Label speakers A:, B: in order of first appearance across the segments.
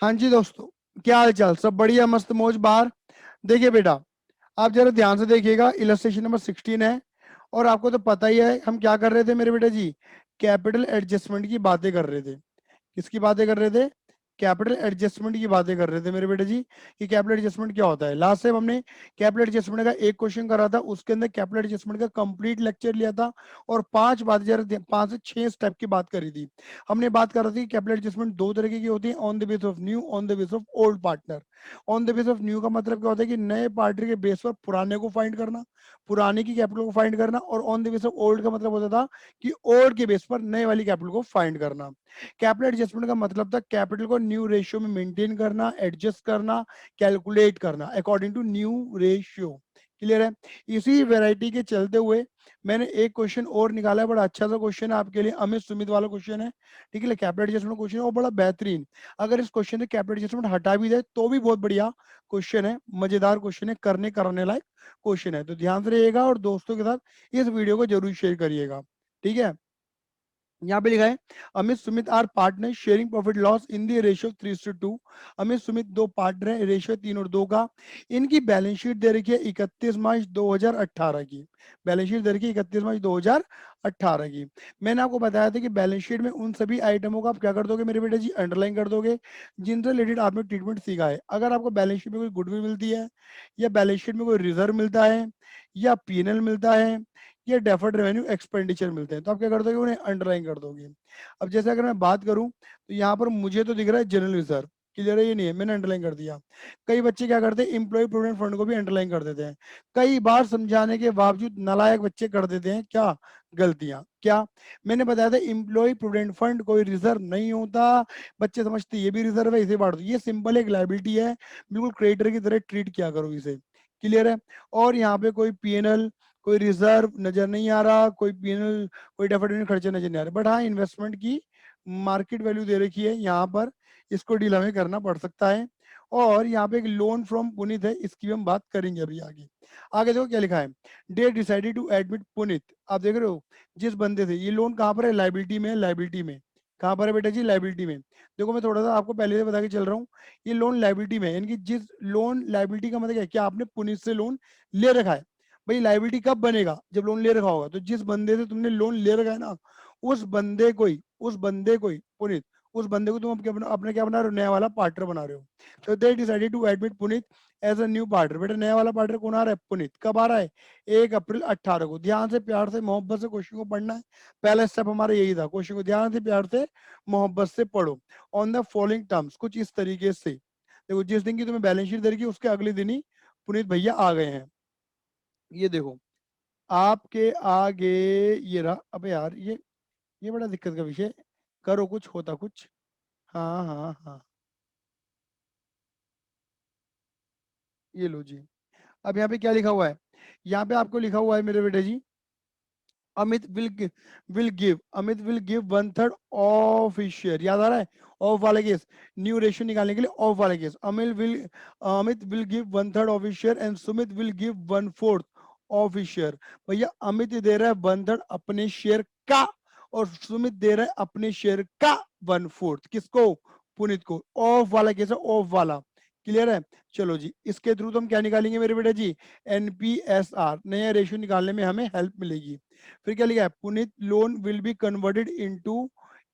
A: हाँ जी दोस्तों, क्या हाल चाल? सब बढ़िया, मस्त मौज बाहर। देखिए बेटा, आप जरा ध्यान से देखिएगा, इलस्ट्रेशन नंबर 16 है। और आपको तो पता ही है हम क्या कर रहे थे मेरे बेटा जी। कैपिटल एडजस्टमेंट की बातें कर रहे थे। किसकी बातें कर रहे थे? कैपिटल एडजस्टमेंट की बातें कर रहे थे मेरे बेटे जी, कि कैपिटल एडजस्टमेंट क्या होता है। लास्ट टाइम हमने कैपिटल एडजस्टमेंट का एक क्वेश्चन करा था, उसके अंदर कैपिटल एडजस्टमेंट का कंप्लीट लेक्चर लिया था और 5 से 6 स्टेप की बात करी थी। हमने बात कर रही थी कैपिटल एडजस्टमेंट दो तरीके की होती है, on the base of new, on the base of old partner. On the base of new का मतलब क्या होता है कि नए पार्टनर के बेस पर पुराने को फाइंड करना, पुराने की कैपिटल को फाइंड करना। और on the base of old का मतलब होता था कि ओल्ड के बेस पर नए वाली कैपिटल को फाइंड करना। कैपिटल एडजस्टमेंट का मतलब था कैपिटल को न्यू रेशियो में मेंटेन करना, एडजस्ट करना, कैलकुलेट करना according to new ratio. Clear है? इसी वैरायटी के चलते हुए मैंने एक क्वेश्चन और निकाला है, बड़ा अच्छा सा क्वेश्चन है आपके लिए, अमित सुमित वाला क्वेश्चन है। ठीक है, कैपिटल एडजस्टमेंट क्वेश्चन है और बड़ा बेहतरीन। अगर इस क्वेश्चन से कैपिटल एडजस्टमेंट हटा भी जाए तो भी बहुत बढ़िया क्वेश्चन है, मजेदार क्वेश्चन है, करने कराने लायक क्वेश्चन है। तो ध्यान से रहिएगा और दोस्तों के साथ इस वीडियो को जरूर शेयर करिएगा। ठीक है, यहाँ पे लिखा है Amit Sumit are partner sharing profit loss in the ratio 3:2। Amit Sumit दो पार्टनर है, रेशियो 3 और 2 का। इनकी बैलेंस शीट दे रखी है 31 मार्च 2018 की। बैलेंस शीट दे रखी है 31 मार्च 2018 की। मैंने आपको बताया था कि बैलेंस शीट में उन सभी आइटमों को आप क्या कर दोगे मेरे बेटे जी, अंडरलाइन कर दोगे जिनसे रिलेटेड आपने ट्रीटमेंट सीखा है। अगर आपको बैलेंस शीट में कोई गुडविल मिलती है, या बैलेंस शीट में कोई रिजर्व मिलता है, या पीएनएल मिलता है, ये डेफर्ड रेवेन्यू एक्सपेंडिचर मिलते हैं, तो आप क्या कर दोगे, उन्हें अंडरलाइन कर दोगे। अब जैसे अगर मैं बात करूं तो यहाँ पर मुझे तो दिख रहा है जनरल रिजर्व। क्लियर है? ये नहीं है, मैंने अंडरलाइन कर दिया। कई बच्चे क्या करते हैं, इंप्लॉय प्रोविडेंट फंड को भी अंडरलाइन कर देते हैं। कई बार समझाने के बावजूद नालायक बच्चे कर देते हैं क्या गलतियां। क्या? मैंने बताया था इंप्लॉय प्रोविडेंट फंड कोई रिजर्व नहीं होता। बच्चे समझते ये भी रिजर्व है, इसे बांट दो। ये सिंपल एक लाइबिलिटी है, बिल्कुल क्रेडिटर की तरह ट्रीट किया करो इसे। क्लियर है? और यहाँ पे कोई पीएनएल, कोई रिजर्व नजर नहीं आ रहा, कोई पीएनएल, कोई डेफिनेट खर्चे नजर नहीं आ रहे। बट हाँ, इन्वेस्टमेंट की मार्केट वैल्यू दे रखी है यहाँ पर, इसको डील हमें करना पड़ सकता है। और यहाँ पे एक लोन फ्रॉम पुनीत है, इसकी भी हम बात करेंगे अभी आगे। आगे देखो क्या लिखा है, they decided to admit Puneet. आप देख रहे हो जिस बंदे से ये लोन कहाँ पर है, लाइबिलिटी में, लाइबिलिटी में। कहाँ पर है बेटा जी? लाइबिलिटी में। देखो मैं थोड़ा सा आपको पहले से बता के चल रहा हूँ, ये लोन लाइबिलिटी में है, यानी कि जिस लोन लाइबिलिटी का मतलब क्या है, क्या आपने पुनीत से लोन ले रखा है। भाई लाइबिलिटी कब बनेगा? जब लोन ले रखा होगा। तो जिस बंदे से तुमने लोन ले रखा है ना, उस बंदे को ही पुनीत, उस बंदे को तुम अपने क्या बना रहे हो, नया वाला पार्टनर बना रहे हो। तो they decided to admit Puneet as a new partner. बेटा नया वाला पार्टनर कौन आ रहा है? पुनीत। कब आ रहा है? 1 अप्रैल 2018 को। ध्यान से प्यार से मोहब्बत से क्वेश्चन को पढ़ना है। पहला स्टेप हमारा यही था, क्वेश्चन को ध्यान से प्यार से मोहब्बत से पढ़ो। ऑन द फॉलोइंग टर्म्स, कुछ इस तरीके से। देखो जिस दिन की तुम्हें बैलेंस शीट दे रखी है उसके अगले दिन ही पुनीत भैया आ गए हैं। ये देखो आपके आगे ये रहा। अबे यार ये बड़ा दिक्कत का विषय। करो कुछ होता कुछ। हाँ हाँ हाँ, ये लो जी। अब यहाँ पे क्या लिखा हुआ है? यहाँ पे आपको लिखा हुआ है मेरे बेटे जी, Amit will give 1/3 of his share. याद आ रहा है? ऑफ वाले केस, न्यू रेशियो निकालने के लिए ऑफ वाले case. Amit will give 1/3 of his share and Sumit will give 1/4 of his share. भैया अमित दे रहा है 1/3 अपने शेयर का, और सुमित दे रहा है अपने शेयर का 1/4। किसको? पुनीत को। ऑफ वाला केस है, ऑफ वाला। क्लियर है? चलो जी, इसके थ्रू तो हम क्या निकालेंगे मेरे बेटे जी, एनपीएसआर, नया रेशियो निकालने में हमें हेल्प मिलेगी। फिर क्या लिखा है, Puneet loan will be converted into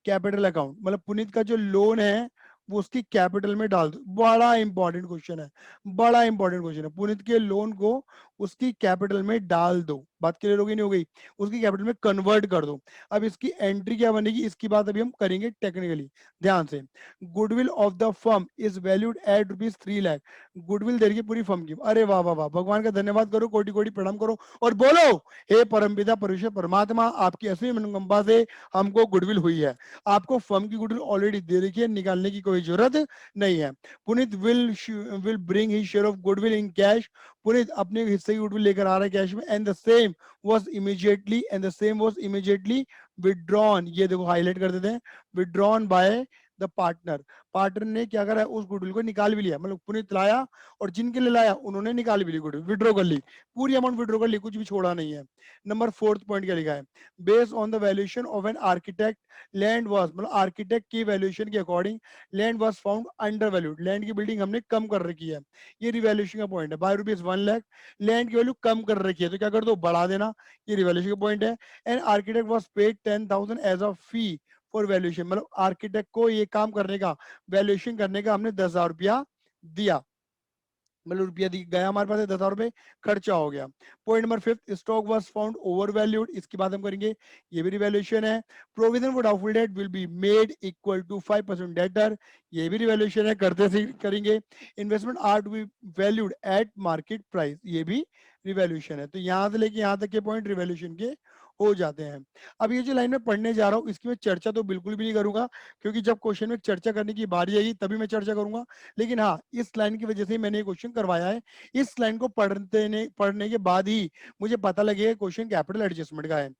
A: capital account. मतलब पुनीत का जो लोन है वो उसकी कैपिटल में डाल दो। बड़ा इंपॉर्टेंट क्वेश्चन है, बड़ा इंपॉर्टेंट क्वेश्चन है। पुनीत के लोन को उसकी कैपिटल में डाल दो। बात क्लियर हो गई नहीं हो गई? उसकी कैपिटल में कन्वर्ट कर दो। अब इसकी एंट्री क्या बनेगी, इसकी बात अभी हम करेंगे टेक्निकली। ध्यान से, goodwill of the firm is valued at ₹3 lakh. Goodwill दे रही है पूरी फर्म की। अरे वाह वाह वाह, भगवान का धन्यवाद करो, कोटि कोटि प्रणाम करो और बोलो, हे परमपिता परमेश्वर परमात्मा, आपकी असली मनोकामना से हमको गुडविल हुई है। आपको फर्म की गुडविल ऑलरेडी दे रखी है, निकालने की कोई जरूरत नहीं है। Puneet will bring his share of goodwill in cash. Puneet अपने हिस्से की गुडविल लेकर आ रहा है कैश में। And the same was immediately withdrawn. ये देखो हाईलाइट कर देते हैं, withdrawn by the partner, partner ने क्या करा, उस गुडविल को निकाल भी लिया, मतलब पुनीत लाया और जिनके लिए लाया उन्होंने निकाल भी ली गुडविल, विड्रॉ कर ली, पूरी अमाउंट विड्रॉ कर ली, कुछ भी छोड़ा नहीं है। नंबर फोर्थ पॉइंट क्या लिखा है, based on the valuation of an architect land was, मतलब आर्किटेक्ट की वैल्यूएशन के according land was found under valued, land की बिल्डिंग हमने कम कर रखी है, ये रिवैल्यूएशन का पॉइंट है। बाय रुपीज 1 लाख लैंड की वैल्यू कम कर रखी है, तो क्या कर दो, बढ़ा देना, ये रिवैल्यूएशन का पॉइंट है। And architect was paid 10,000 as a fee for valuation, मतलब आर्किटेक्ट को ये काम करने का, वैल्यूएशन करने का हमने 10,000 रुपया दिया, मतलब रुपया गया हमारे पास 10,000 रुपए खर्चा हो गया। Point number fifth, stock was found over valued, इसकी बात हम करेंगे, ये भी रिवैल्यूएशन है। Provision for doubtful debt will be made equal to 5% debtor, ये भी रिवैल्यूएशन है, करते से करेंगे। Investment are to be valued at market price, ये भी रिवैल्यूएशन है। तो यहां से लेके यहां तक के पॉइंट रिवैल्यूएशन के हो जाते हैं। अब ये जो लाइन में पढ़ने जा रहा हूँ इसकी मैं चर्चा तो बिल्कुल भी नहीं करूंगा, क्योंकि जब क्वेश्चन में चर्चा करने की बारी आएगी तभी मैं चर्चा करूंगा। लेकिन हाँ, इस लाइन की वजह से मैंने ये क्वेश्चन करवाया है, इस लाइन को पढ़ने के बाद ही मुझे पता लगेगा क्वेश्चन कैपिटल एडजस्टमेंट का है।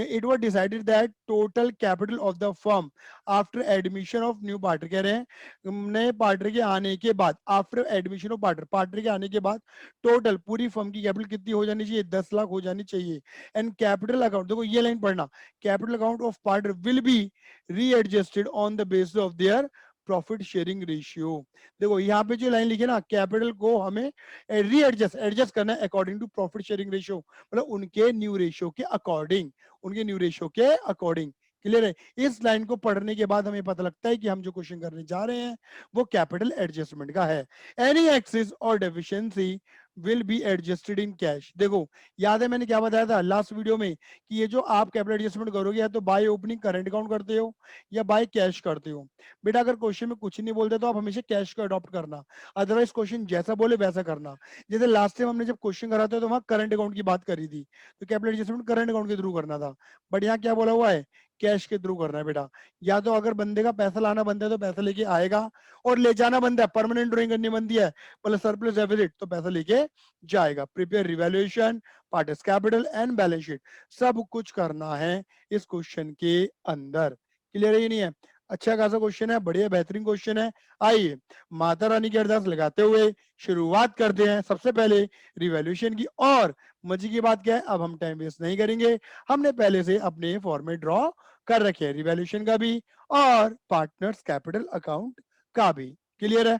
A: It was decided that total capital of the firm after admission of new partner, कह रहे हैं नए पार्टनर के आने के बाद, after admission of partner, partner के आने के बाद टोटल पूरी फर्म की कैपिटल कितनी हो जानी चाहिए, 10 लाख हो जानी चाहिए। एंड कैपिटल अकाउंट, देखो ये लाइन पढ़ना, capital account of partner will be readjusted on the basis of their profit sharing ratio. देखो यहाँ पे जो लाइन लिखी है ना, कैपिटल को हमें एडजस्ट करना है according to profit sharing ratio, मतलब उनके न्यू रेशियो के अकॉर्डिंग, उनके न्यू रेशियो के अकॉर्डिंग। क्लियर है, इस लाइन को पढ़ने के बाद हमें पता लगता है कि हम जो क्वेश्चन करने जा रहे हैं वो कैपिटल एडजस्टमेंट का है। एनी एक्सेस और deficiency will be adjusted in cash. देखो याद है मैंने क्या बताया था लास्ट वीडियो में, कि ये जो आप कैपिटल एडजस्टमेंट करोगे या तो बाय ओपनिंग करंट अकाउंट करते हो या बाय कैश करते हो। बेटा अगर क्वेश्चन में कुछ नहीं बोलते तो आप हमेशा कैश को अडॉप्ट करना, अदरवाइज क्वेश्चन जैसा बोले वैसा करना। जैसे लास्ट टाइम हमने जब क्वेश्चन करा था तो वहां करंट अकाउंट की बात करी थी, तो कैपिटल एडजस्टमेंट करंट अकाउंट के थ्रू करना था, बट यहाँ क्या बोला हुआ है, कैश के थ्रू करना है बेटा। या तो अगर बंदे का पैसा लाना बनता है तो पैसा लेके आएगा, और ले जाना बनता है, परमानेंट ड्रॉइंग करनी बनती है, मतलब सरप्लस डेफिसिट, तो पैसा लेके जाएगा। Prepare revaluation, part capital and balance sheet, सब कुछ करना है इस क्वेश्चन के अंदर। क्लियर है ये नहीं है? अच्छा खासा क्वेश्चन है, बढ़िया बेहतरीन क्वेश्चन है। आइए माता रानी की अरदास लगाते हुए शुरुआत करते हैं सबसे पहले रिवैल्यूएशन की। और मजे की बात क्या है, अब हम टाइम वेस्ट नहीं करेंगे, हमने पहले से अपने फॉर्मेट ड्रॉ कर रखे हैं, रिवैल्यूएशन का भी और पार्टनर्स कैपिटल अकाउंट का भी। क्लियर है?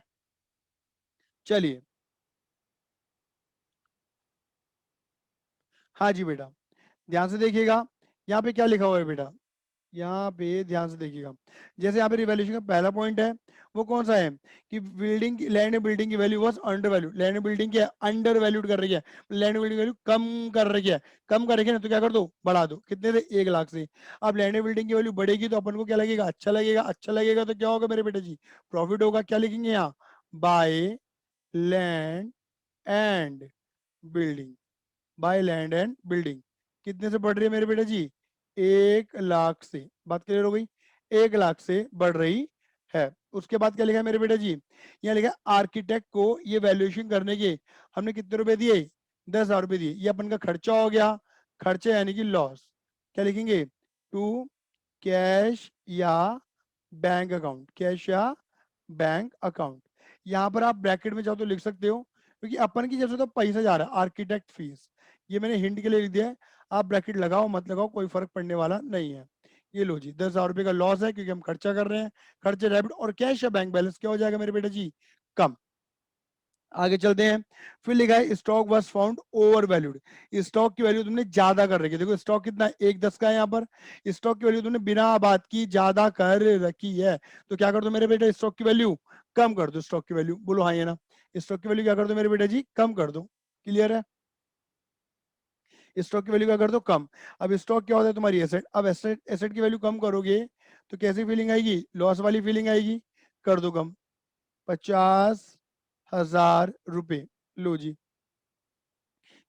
A: चलिए, हाँ जी बेटा, ध्यान से देखिएगा, यहाँ पे क्या लिखा हुआ है बेटा, यहाँ पे ध्यान से देखिएगा। जैसे यहाँ पे रिवैल्यूएशन का पहला पॉइंट है, वो कौन सा है, कि बिल्डिंग, लैंड बिल्डिंग की value was under value, land building के अंडर वैल्यूड कर रही है, लैंड बिल्डिंग वैल्यू कम कर रही है, कम कर रही है ना, तो क्या कर दो, बढ़ा दो, कितने से, 1 लाख से। अब लैंड बिल्डिंग की वैल्यू बढ़ेगी तो अपन को क्या लगेगा, अच्छा लगेगा, अच्छा लगेगा तो क्या होगा मेरे बेटे जी, प्रॉफिट होगा। क्या लिखेंगे यहाँ, by land and building, by land and building कितने से बढ़ रही है मेरे बेटे जी, 1 लाख से। बात क्लियर हो गई, 1 लाख से बढ़ रही है। उसके बाद क्या लिखा है मेरे बेटे जी, यहाँ लिखा है आर्किटेक्ट को ये वैल्यूएशन करने के हमने कितने रुपए दिए, 10,000 रुपए दिए, ये अपन का खर्चा हो गया, खर्चा यानी कि लॉस। क्या लिखेंगे, टू कैश या बैंक अकाउंट, कैश या बैंक अकाउंट। यहाँ पर आप ब्रैकेट में जाओ तो लिख सकते हो, क्योंकि अपन की जैसे तो पैसा जा रहा है, आर्किटेक्ट फीस, ये मैंने हिंट के लिए लिख दिया है। आप ब्रैकेट लगाओ मत लगाओ कोई फर्क पड़ने वाला नहीं है। ये लो जी, 10,000 रुपए का लॉस है क्योंकि हम खर्चा कर रहे हैं, खर्चे डेबिट, और कैश या बैंक बैलेंस क्या हो जाएगा मेरे बेटा जी, कम। आगे चलते हैं, फिर लिखा है stock was found over valued, stock की वैल्यू तुमने ज्यादा कर रखी है। देखो स्टॉक कितना है, 1,10 का है, यहाँ पर स्टॉक की वैल्यू तुमने बिना बात की ज्यादा कर रखी है, तो क्या कर दो मेरे बेटे, स्टॉक की वैल्यू कम कर दो, स्टॉक की वैल्यू बोलो हाँ या ना, स्टॉक की वैल्यू क्या कर दो मेरे बेटे जी, कम कर दो। क्लियर है, स्टॉक की वैल्यू क्या कर दो, कम। अब स्टॉक क्या होता है, तुम्हारी एसेट, अब एसेट, एसेट की वैल्यू कम करोगे तो कैसी फीलिंग आएगी, लॉस वाली फीलिंग आएगी, कर दो कम, 50,000 रुपए। लो जी,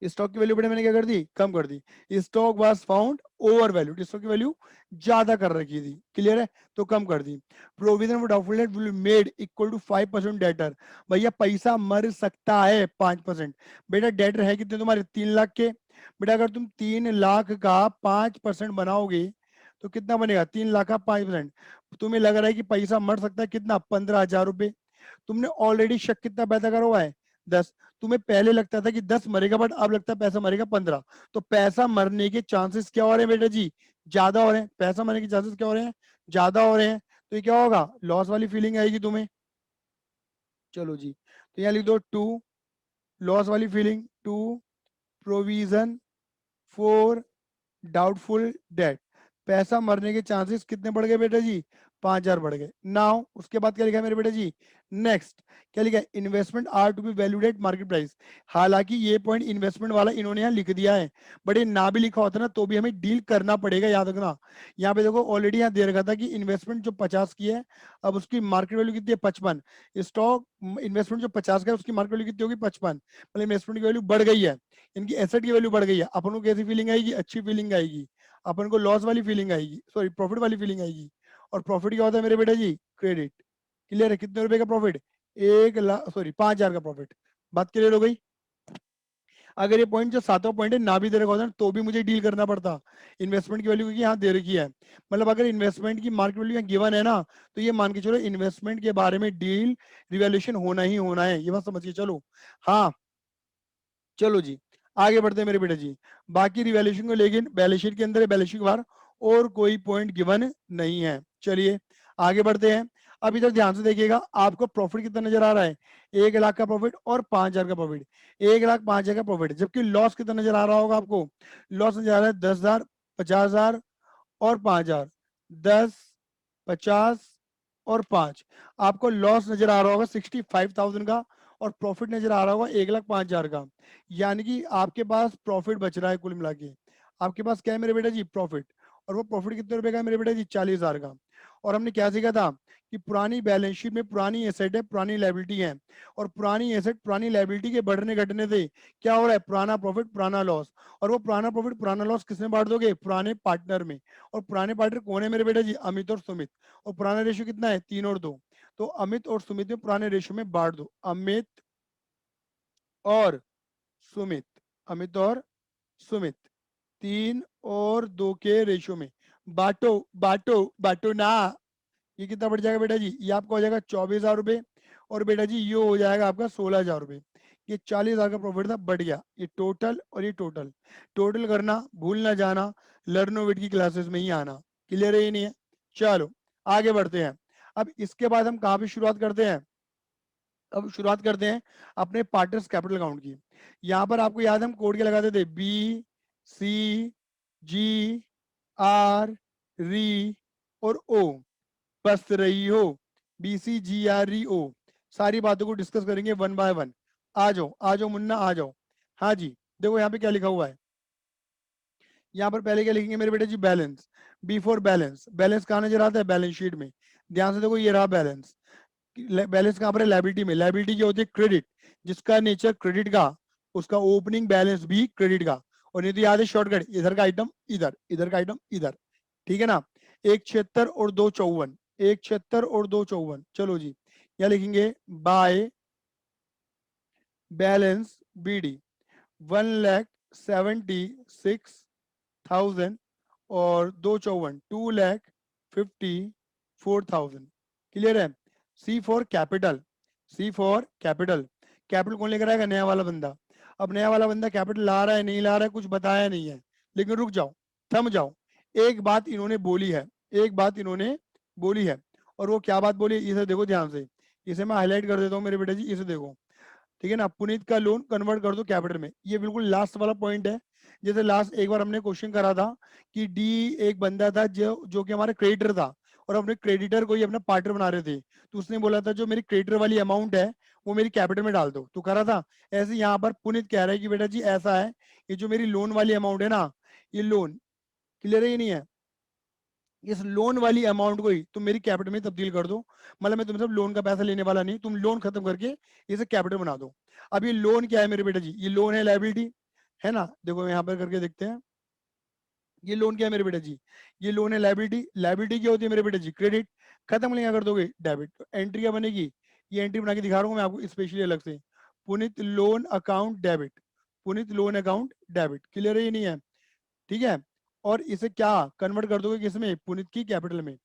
A: स्टॉक की वैल्यू बेटे मैंने क्या कर दी, कम कर दी। Stock was found over valued, stock की वैल्यू ज्यादा कर रखी थी। क्लियर है, तो कम कर दी। Provision for doubtful debt will be made equal to 5% debtor, भैया पैसा मर सकता है 5%। बेटा डेटर है कितने तुम्हारे, 3 लाख के, बेटा अगर तुम 3 लाख का 5% बनाओगे तो कितना बनेगा 3 लाख का 5%। तुम्हें लग रहा है कि पैसा मर सकता है कितना 15,000 रुपए। तुमने ऑलरेडी शक कितना पैदा करा हुआ है 10। तुम्हें पहले लगता था कि 10 मरेगा बट अब लगता है पैसा मरेगा 15। तो पैसा मरने के चांसेस क्या हो रहे हैं बेटा जी ज्यादा हो रहे हैं। पैसा मरने के चांसेस क्या हो रहे हैं ज्यादा हो रहे हैं। तो ये क्या होगा लॉस वाली फीलिंग आएगी तुम्हें। चलो जी तो यहाँ लिख दो 2 लॉस वाली फीलिंग 2 प्रोविजन 4 डाउटफुल डेट। पैसा मरने के चांसेस कितने बढ़ गए बेटा जी 5,000 बढ़ गए। नाउ उसके बाद क्या लिखा है मेरे बेटा जी नेक्स्ट क्या लिखा है investment are to be valued at market price. हालांकि ये पॉइंट इन्वेस्टमेंट वाला इन्होंने यहाँ लिख दिया है बट ये ना भी लिखा होता ना तो भी हमें डील करना पड़ेगा याद रखना। यहाँ पे देखो ऑलरेडी यहाँ दे रखा था कि इन्वेस्टमेंट जो 50 की है अब उसकी मार्केट वैल्यू कितनी है 55। स्टॉक इन्वेस्टमेंट जो 50 का है उसकी मार्केट वैल्यू कितनी होगी 55 मतलब इन्वेस्टमेंट की वैल्यू बढ़ गई है। इनकी एसेट की वैल्यू बढ़ गई है अपन को कैसी फीलिंग आएगी अच्छी फीलिंग आएगी। अपन को लॉस वाली फीलिंग आएगी सॉरी प्रॉफिट वाली फीलिंग आएगी। और प्रॉफिट क्या होता है मेरे बेटा जी क्रेडिट। क्लियर है कितने रुपए का प्रॉफिट 1 लाख सॉरी 5,000 का प्रॉफिट। बात क्लियर हो गई। अगर ये पॉइंट जो सातवां पॉइंट है ना भी दे रखा होता तो भी मुझे डील करना पड़ता इन्वेस्टमेंट की वैल्यू क्योंकि यहाँ दे रखी है। मतलब अगर इन्वेस्टमेंट की मार्केट वैल्यू यहाँ गिवन है ना तो ये मान के चलो इन्वेस्टमेंट के बारे में डील रिवैल्यूएशन होना ही होना है ये बात समझ के चलो। हाँ चलो जी आगे बढ़ते हैं मेरे बेटा जी। बाकी रिवैल्यूएशन को लेकिन बैलेंस शीट के अंदर है बैलेंस शीट के बाहर और कोई पॉइंट गिवन नहीं है। चलिए आगे बढ़ते हैं। अब इधर ध्यान से देखिएगा आपको प्रॉफिट कितना नजर आ रहा है 1 लाख का प्रॉफिट और 5,000 का प्रॉफिट। 1 लाख 5,000 का प्रॉफिट जबकि लॉस कितना नजर आ रहा होगा आपको। लॉस नजर आ रहा है 10,000 50,000 और 5,000 10 50 और 5। आपको लॉस नजर आ रहा होगा 65,000 का और प्रॉफिट नजर आ रहा होगा 1,05,000 का। यानी कि आपके पास प्रॉफिट बच रहा है कुल मिला के। आपके पास क्या है मेरे बेटा जी प्रॉफिट। और वो प्रॉफिट कितने रुपए का है मेरे बेटा जी 40,000 का। और हमने क्या सीखा था कि पुरानी बैलेंस शीट में पुरानी एसेट है पुरानी लायबिलिटी है। और पुरानी एसेट पुरानी लायबिलिटी के बढ़ने घटने से क्या हो रहा है पुराना प्रॉफिट पुराना लॉस। और वो पुराना प्रॉफिट पुराना लॉस किसमें बांट दोगे पुराने पार्टनर में। और पुराने पार्टनर कौन है मेरे बेटा जी अमित और सुमित। और पुराना रेशियो कितना है 3 और 2। तो अमित और सुमित में पुराने रेशियो में बांट दो अमित और सुमित। अमित और सुमित 3 और 2 के रेशियो में बांटो बांटो बांटो ना। ये कितना बढ़ जाएगा बेटा जी ये आपका हो जाएगा 24,000 रुपए। और बेटा जी ये हो जाएगा आपका 16,000 रुपए। ये 40,000 का प्रॉफिट था बढ़ गया ये टोटल और ये टोटल। टोटल करना भूल ना जाना लर्नोविट की क्लासेस में ही आना। क्लियर है ये नहीं है। चलो आगे बढ़ते हैं। अब इसके बाद हम कहाँ पे शुरुआत करते हैं। अब शुरुआत करते हैं अपने पार्टनर्स कैपिटल अकाउंट की। यहाँ पर आपको याद है हम कोड के लगाते थे बी सी जी आर री और ओ। बस रही हो BCGREO। सारी बातों को डिस्कस करेंगे वन बाय वन। आ जाओ मुन्ना आ जाओ। हाँ जी देखो यहाँ पे क्या लिखा हुआ है। यहाँ पर पहले क्या लिखेंगे मेरे बेटे जी बैलेंस बिफोर बैलेंस। बैलेंस कहाँ नजर आता है बैलेंस शीट में। ध्यान से देखो ये रहा बैलेंस। बैलेंस कहाँ पर है लायबिलिटी में। लायबिलिटी क्या होती है क्रेडिट जिसका नेचर क्रेडिट का उसका ओपनिंग बैलेंस भी क्रेडिट का। और नहीं तो याद है शॉर्टकट इधर का आइटम इधर इधर का आइटम इधर। ठीक है ना। 176 और 254 176 और 254 चलो जी यहाँ लिखेंगे बाय बैलेंस BD 1,76,000 और 254 2,54,000। क्लियर है। C for capital C for capital. Capital कौन लेकर आएगा नया वाला बंदा। अब नया वाला बंदा कैपिटल ला रहा है नहीं ला रहा है कुछ बताया नहीं है। लेकिन रुक जाओ थम जाओ। एक बात इन्होंने बोली है एक बात इन्होंने बोली है। और वो क्या बात बोली इसे देखो ध्यान से। इसे मैं हाईलाइट कर देता हूँ मेरे बेटे जी इसे देखो। ठीक है ना पुनीत का लोन कन्वर्ट कर दो कैपिटल में। ये बिल्कुल लास्ट वाला पॉइंट है। जैसे लास्ट एक बार हमने क्वेश्चन करा था कि डी एक बंदा था जो कि हमारा क्रेडिटर था और अपने क्रेडिटर को ही अपना पार्टनर बना रहे थे। तो उसने बोला था जो मेरी क्रेडिटर वाली अमाउंट है वो मेरी कैपिटल में डाल दो तो करा था। ऐसे यहाँ पर पुनीत कह रहा है कि बेटा जी ऐसा है ये जो मेरी लोन वाली अमाउंट है ना ये लोन क्लियर है ये नहीं है। इस लोन वाली अमाउंट को ही तुम मेरी कैपिटल में तब्दील कर दो। मतलब मैं तुमसे लोन का पैसा लेने वाला नहीं तुम लोन खत्म करके इसे कैपिटल बना दो। अब ये लोन क्या है मेरे बेटा जी ये लोन है लायबिलिटी है ना। देखो यहाँ पर करके देखते हैं ये लोन क्या है मेरे बेटा जी ये लोन है लायबिलिटी। लायबिलिटी क्या होती है मेरे बेटा जी क्रेडिट। खत्म लिया कर दोगे डेबिट। तो एंट्री क्या बनेगी ये एंट्री बना के दिखा रहा हूँ मैं आपको स्पेशली अलग से। पुनित लोन अकाउंट डेबिट पुनित लोन अकाउंट डेबिट। क्लियर है ये नहीं है। ठीक है। और इसे क्या कन्वर्ट कर दोगे किसमें, पुनीत की कैपिटल में।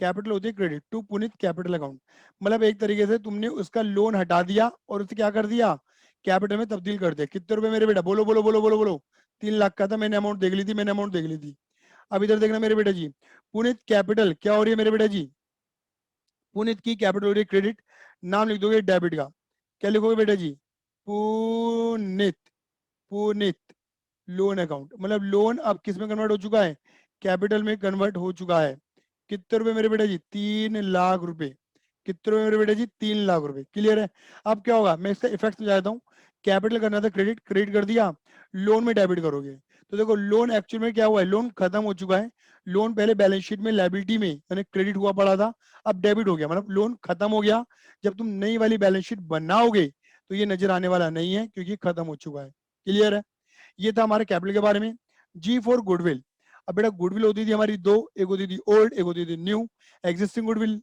A: कैपिटल होती है credit to Puneet capital account. मतलब एक तरीके से तुमने उसका लोन हटा दिया और उसे क्या कर दिया, कैपिटल में तब्दील कर दिया। कितने रुपए मेरे बेटा, बोलो बोलो बोलो बोलो बोलो। 3 लाख का था, मैंने अमाउंट देख ली थी, मैंने अमाउंट देख ली थी। अब इधर देखना मेरे बेटा जी, पुनीत कैपिटल क्या हो रही है मेरे बेटा जी, पुनीत की कैपिटल हो रही है क्रेडिट, नाम लिख दोगे डेबिट का। क्या लिखोगे बेटा जी, पुनीत, पुनीत लोन अकाउंट। मतलब लोन अब किस में कन्वर्ट हो चुका है, कैपिटल में कन्वर्ट हो चुका है। कितने रुपए मेरे बेटा जी, 3 लाख रुपए। कितने रुपए मेरे बेटा जी, 3 लाख रुपए। क्लियर है। अब क्या होगा, मैं इसका इफेक्ट समझाता हूँ। कैपिटल करना था क्रेडिट, क्रेडिट कर दिया, लोन में डेबिट करोगे। तो देखो लोन एक्चुअल में क्या हुआ है, लोन खत्म हो चुका है। लोन पहले बैलेंस शीट में लायबिलिटी में यानी क्रेडिट हुआ पड़ा था, अब डेबिट हो गया, मतलब लोन खत्म हो गया। जब तुम नई वाली बैलेंस शीट बनाओगे तो ये नजर आने वाला नहीं है, क्योंकि खत्म हो चुका है। क्लियर है। ये था हमारे कैपिटल के बारे में। जी फॉर गुडविल। अब बेटा गुडविल होती थी हमारी दो, एक होती थी ओल्ड, एक होती थी new. Existing goodwill,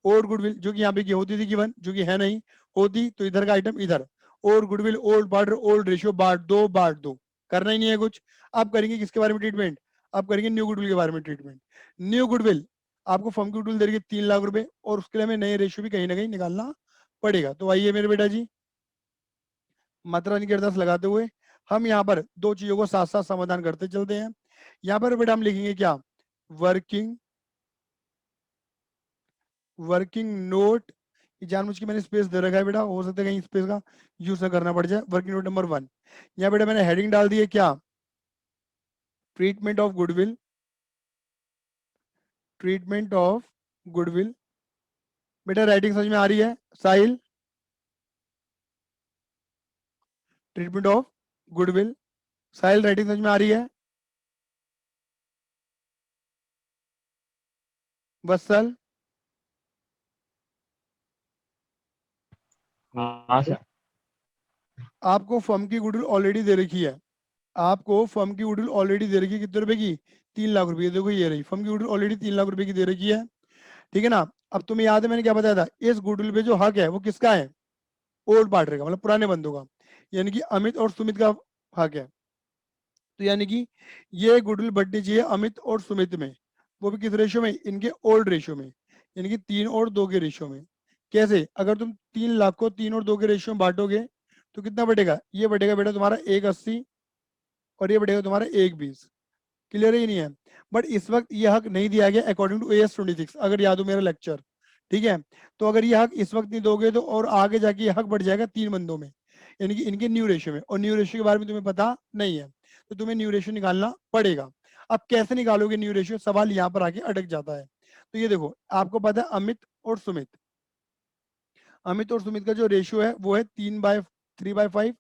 A: old goodwill जो कि यहाँ पे होती थी गिवन, जो कि है नहीं, होती तो इधर का आइटम इधर। Old goodwill, old border, old ratio, बांट दो, करना ही नहीं है कुछ। अब करेंगे किसके बारे में ट्रीटमेंट, अब करेंगे न्यू गुडविल के बारे में ट्रीटमेंट। न्यू गुडविल, आपको फर्म की गुडविल दे रही है 3 लाख रुपए, और उसके लिए हमें नए रेशियो भी कहीं ना कहीं निकालना पड़ेगा। तो आइए मेरे बेटा जी, मात्रा रानी के अरदास लगाते हुए हम यहाँ पर दो चीजों को साथ साथ समाधान करते चलते हैं। यहाँ पर बेटा हम लिखेंगे क्या, वर्किंग, वर्किंग नोट। जानबूझ के मैंने स्पेस दे रखा है बेटा, हो सकता है कहीं स्पेस का यूज ना करना पड़ जाए। वर्किंग नोट नंबर 1, यहाँ बेटा मैंने हेडिंग डाल दी है क्या, treatment of goodwill, treatment of goodwill. बेटा राइटिंग समझ में आ रही है Sahil, treatment of goodwill, Sahil writing समझ में आ रही है, वत्सल।
B: हाँ सर।
A: आपको फर्म की गुडविल ऑलरेडी दे रखी है, आपको फर्म की गुडविल ऑलरेडी दे रखी है, कितने रुपए की, 3 लाख रुपए। देखो ये रही फर्म की गुडविल ऑलरेडी 3 लाख रुपए की दे रखी है। ठीक है ना। अब तुम्हें याद है मैंने क्या बताया था, इस गुडविल पे जो हक है वो किसका है, ओल्ड पार्टनर का, मतलब पुराने बंदों का, यानी कि अमित और सुमित का हक है। तो यानी कि ये गुडविल बढ़नी चाहिए अमित और सुमित में, वो भी किस रेशियो में, इनके ओल्ड रेशियो में, यानी कि 3 और 2 के रेशियो में। कैसे, अगर तुम 3 लाख को 3 और 2 के रेशियो में बांटोगे तो कितना बढ़ेगा, ये बढ़ेगा बेटा तुम्हारा 1,80, और ये बढ़ेगा तुम्हारा 1,20। क्लियर ही नहीं है। बट इस वक्त ये हक नहीं दिया गया अकॉर्डिंग टू AS 26, अगर याद हो मेरा लेक्चर। ठीक है। तो अगर ये हक इस वक्त नहीं दोगे तो और आगे जाके ये हक बढ़ जाएगा 3 बंदों में, यानी कि इनके न्यू रेशियो में, और न्यू रेशियो के बारे में तुम्हें पता नहीं है, तो तुम्हें न्यू रेशियो निकालना पड़ेगा। अब कैसे निकालोगे न्यू रेशियो, सवाल यहाँ पर आके अटक जाता है। तो ये देखो आपको पता है अमित और सुमित, अमित और सुमित का जो रेशियो है वो है 3/3/5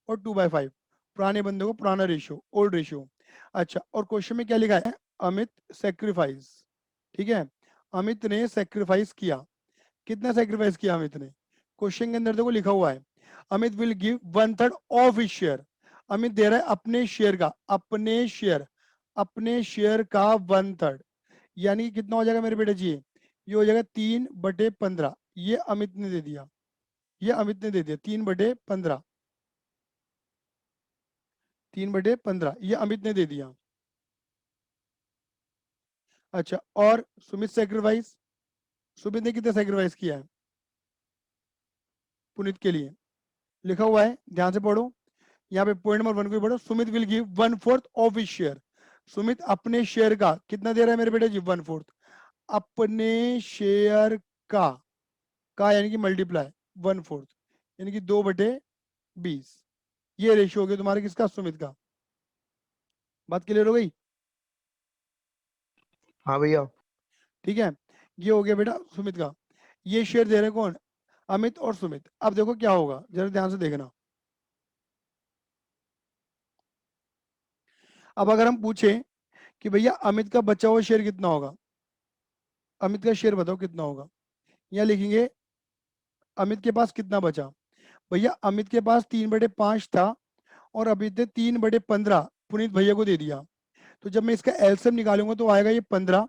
A: और 2/5। पुराने बंदे को पुराना रेशियो, ओल्ड रेशियो। अच्छा, और क्वेश्चन में क्या लिखा है, अमित सेक्रीफाइस। ठीक है, अमित ने सेक्रीफाइस किया। कितना सेक्रीफाइस किया अमित ने, क्वेश्चन के अंदर देखो लिखा हुआ है, Amit will give 1/3 of his share. अमित दे रहा है अपने शेयर का, अपने शेयर, अपने शेयर का 1/3, यानी कि कितना हो जाएगा मेरे बेटे जी, ये हो जाएगा 3/15। ये अमित ने दे दिया, ये अमित ने दे दिया 3/15, 3/15 ये अमित ने दे दिया। अच्छा, और सुमित सेक्रीफाइस, सुमित ने कितना सेक्रीफाइस किया है पुनीत के लिए, लिखा हुआ है ध्यान से पढ़ो। यहाँ पे पॉइंट नंबर 1 को भी पढ़ो, Sumit will give 1/4 of his share. Sumit अपने शेयर का कितना दे रहा है मेरे बेटे जी, 1/4, अपने शेयर का यानी कि मल्टीप्लाई 1/4, यानी कि 2/20। ये रेशियो हो गया तुम्हारा किसका, सुमित का। बात क्लियर हो गई।
B: हाँ भैया।
A: ठीक है, ये हो गया बेटा सुमित का। ये शेयर दे रहे हैं कौन, अमित और सुमित। अब देखो क्या होगा, जरा ध्यान से देखना। अब अगर हम पूछें कि भैया अमित का बचा हुआ शेयर कितना होगा, अमित का शेयर बताओ कितना होगा, यहाँ लिखेंगे अमित के पास कितना बचा। भैया अमित के पास 3/5 था, और अमित ने 3/15 पुनीत भैया को दे दिया। तो जब मैं इसका एलसीएम निकालूंगा तो आएगा ये 15,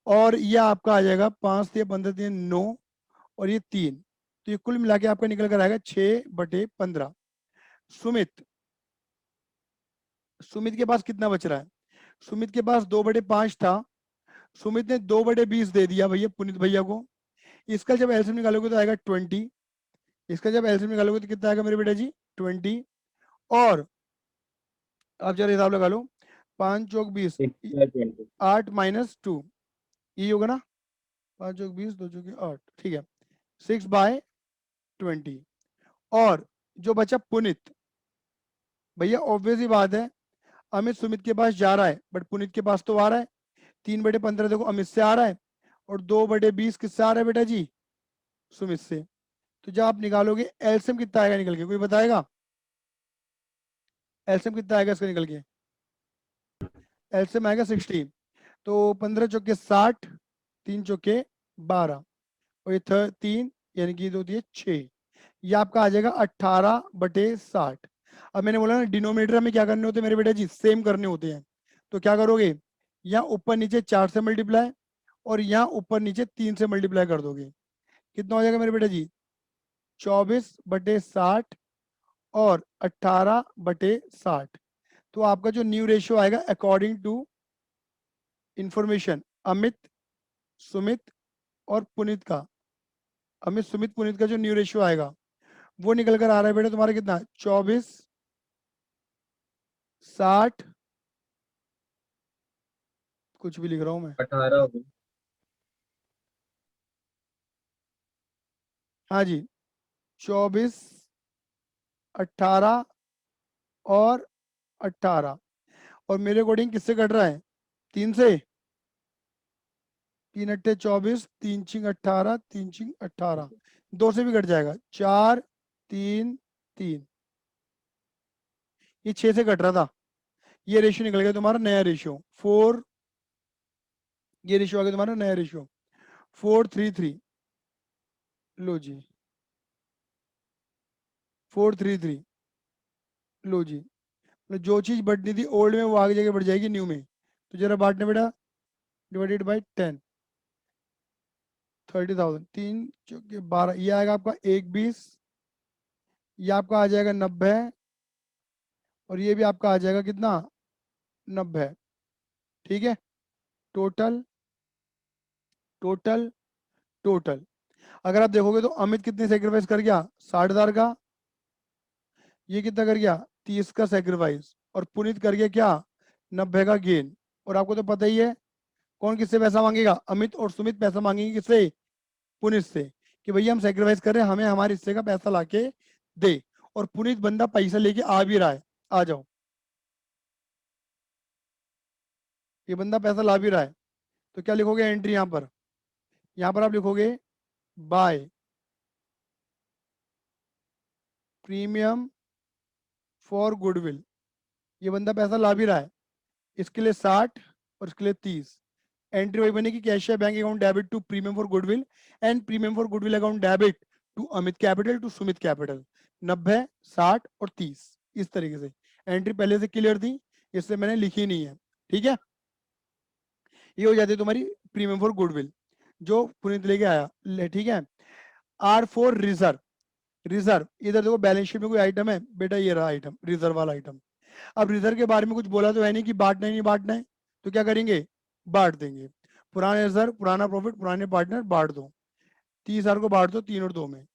A: और ये आपका आ जाएगा 5 से 15 9, और ये 3, तो ये कुल मिला के आपका निकल कर आएगा 6/15। सुमित, सुमित के पास कितना बच रहा है, सुमित के पास 2/5 था, सुमित ने 2/20 दे दिया भैया पुनीत भैया को। इसका जब एलसीएम निकालोगे तो आएगा 20, इसका जब एलसीएम निकालोगे तो कितना आएगा मेरे बेटा जी 20। और आप जरा हिसाब लगा लो, 5 चौक 20,
B: 6/20।
A: 8 -2, ये होगा ना, 5 चौक 20, 2 चौक 8, ठीक है, 6/20। और जो बचा पुनीत, भैया ऑब्वियस ही बात है, अमित सुमित के पास जा रहा है बट पुनीत के पास तो आ रहा है। 3/15 देखो अमित से आ रहा है, और 2/20 किससे आ रहा है बेटा जी, सुमित से। तो जब आप निकालोगे एलसीएम कितना आएगा निकल के, कोई बताएगा एलसीएम कितना आएगा इसका निकल के? एलसीएम आएगा 60। तो 15 चौके 60, 3 चौके 12, और ये 3, यानी कि 2 दिए 6, ये आपका आ जाएगा 18/60। अब मैंने बोला ना डिनोमिनेटर में क्या करने होते हैं मेरे बेटा जी, सेम करने होते हैं। तो क्या करोगे, यहाँ ऊपर नीचे 4 से मल्टीप्लाई, और यहाँ ऊपर नीचे 3 से मल्टीप्लाई कर दोगे। कितना हो जाएगा मेरे बेटा जी, 24/60 और 18/60। तो आपका जो न्यू रेशियो आएगा according to information Amit Sumit और पुनीत का, अमित सुमित पुनीत का जो न्यू रेशियो आएगा वो निकल कर आ रहा है बेटा तुम्हारा कितना, 24/60, कुछ भी लिख रहा हूं मैं,
B: 18 हो गए।
A: हाँ जी, 24, 18 और 18। और मेरे अकॉर्डिंग किससे कट रहा है, 3 से, 3 × 8 = 24, 3 × 6 = 18, 3 × 6 = 18, 2 से भी कट जाएगा, 4 3 3, ये 6 से कट रहा था, ये रेशियो निकल गया तुम्हारा नया रेशियो 4, ये रेशियो आ गया तुम्हारा नया रेशियो 433। लो जी 433, लो जी, मतलब जो चीज बढ़नी थी ओल्ड में वो आगे जाके बढ़ जाएगी न्यू में। तो जरा बांटने बेटा, डिवाइडेड बाई 10, 30,000, 3 × 12, ये आएगा आपका 120, ये आपका आ जाएगा 90, और ये भी आपका आ जाएगा कितना, 90। ठीक है, टोटल टोटल टोटल अगर आप देखोगे तो अमित कितने सेक्रीफाइस कर गया, 60,000 का, ये कितना कर गया, 30 का सेक्रीफाइस, और पुनीत कर गया क्या, 90 का गेन। और आपको तो पता ही है कौन किससे पैसा मांगेगा, अमित और सुमित पैसा मांगेंगे किससे, पुनीत से, कि भैया हम सेक्रीफाइस कर रहे हैं, हमें हमारे हिस्से का पैसा लाके दे। और पुनीत बंदा पैसा लेके आ भी रहा है, आ जाओ, ये बंदा पैसा ला भी रहा है। तो क्या लिखोगे एंट्री यहाँ पर आप लिखोगे बाय प्रीमियम फॉर गुडविल, ये बंदा पैसा ला भी रहा है, इसके लिए 60 और इसके लिए 30। एंट्री वही बनेगी, cash or bank account debit to premium for goodwill and premium for goodwill account debit to Amit capital to Sumit capital, 90 60 और 30, इस तरीके से। एंट्री पहले से क्लियर थी, इससे मैंने लिखी नहीं है, ठीक है। ये हो जाती है तुम्हारी प्रीमियम फॉर गुडविल जो पुनीत लेके आया, ठीक है। R4 रिजर्व, रिजर्व इधर देखो बैलेंस शीट में कोई आइटम है बेटा, ये रहा आइटम, रिजर्व वाला आइटम। अब रिजर्व के बारे में कुछ बोला तो है नहीं कि बांटना ही नहीं बांटना है, तो क्या करेंगे, बांट देंगे। पुराने रिजर्व पुराना प्रॉफिट पुराने पार्टनर बांट दो, 30,000 को बांट दो 3 और 2 में,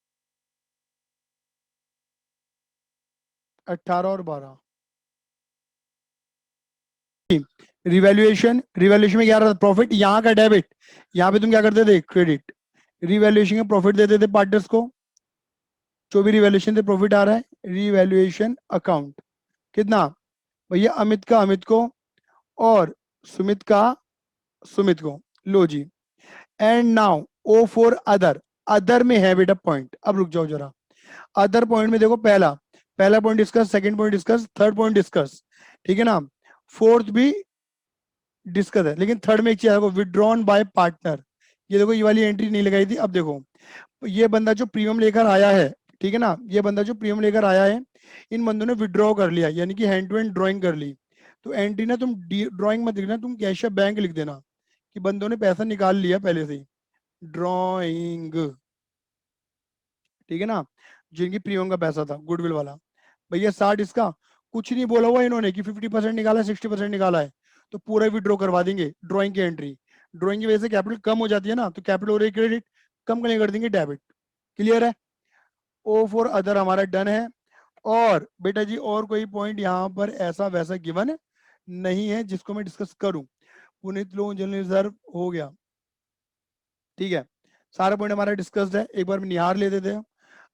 A: 18 और 12। रिवैल्यूएशन, रिवैल्यूएशन में क्या रहा था, प्रॉफिट यहाँ का डेबिट, यहाँ पे तुम क्या करते थे, क्रेडिट। रिवैल्यूएशन का प्रॉफिट देते थे पार्टनर्स को, जो भी रिवैल्यूएशन से प्रॉफिट आ रहा है रिवैल्यूएशन अकाउंट, कितना भैया, अमित का अमित को और सुमित का सुमित को, लो जी। And now O for other, other में है बेटा पॉइंट, अब रुक जाओ जरा, अदर पॉइंट में देखो, पहला पहला point discuss, second point discuss, third point discuss, ठीक है ना, फोर्थ भी डिस्कस है, लेकिन थर्ड में एक चीज है, विड्रॉन बाय पार्टनर। ये देखो ये वाली एंट्री नहीं लगाई थी, अब देखो ये बंदा जो प्रीमियम लेकर आया है, ठीक है ना, ये बंदा जो प्रीमियम लेकर आया है, इन बंदों ने विड्रॉ कर लिया, यानी कि हैंड टू हैंड ड्रॉइंग कर ली। तो एंट्री ना तुम ड्रॉइंग मत लिखना, तुम कैशियर बैंक लिख देना कि बंदों ने पैसा निकाल लिया पहले से ही, ड्रॉइंग, ठीक है ना, जिनकी प्रीमियम का पैसा था गुडविल वाला। भैया 60 इसका, कुछ नहीं बोला हुआ इन्होंने कि 50% निकाला है 60% निकाला है, तो पूरा विड्रॉ करवा देंगे ड्रॉइंग की एंट्री। ड्रॉइंग की वजह से कैपिटल कम हो जाती है ना, तो कैपिटल और क्रेडिट कम करने कर देंगे डेबिट। क्लियर है? ओ फॉर अदर हमारा डन है। और बेटा जी और कोई पॉइंट यहाँ पर ऐसा वैसा गिवन नहीं है जिसको मैं डिस्कस करूं। पुनीत लोन जनरल रिजर्व हो गया, ठीक है, सारा पॉइंट हमारा डिस्कस्ड है। एक बार में निहार ले देते हैं।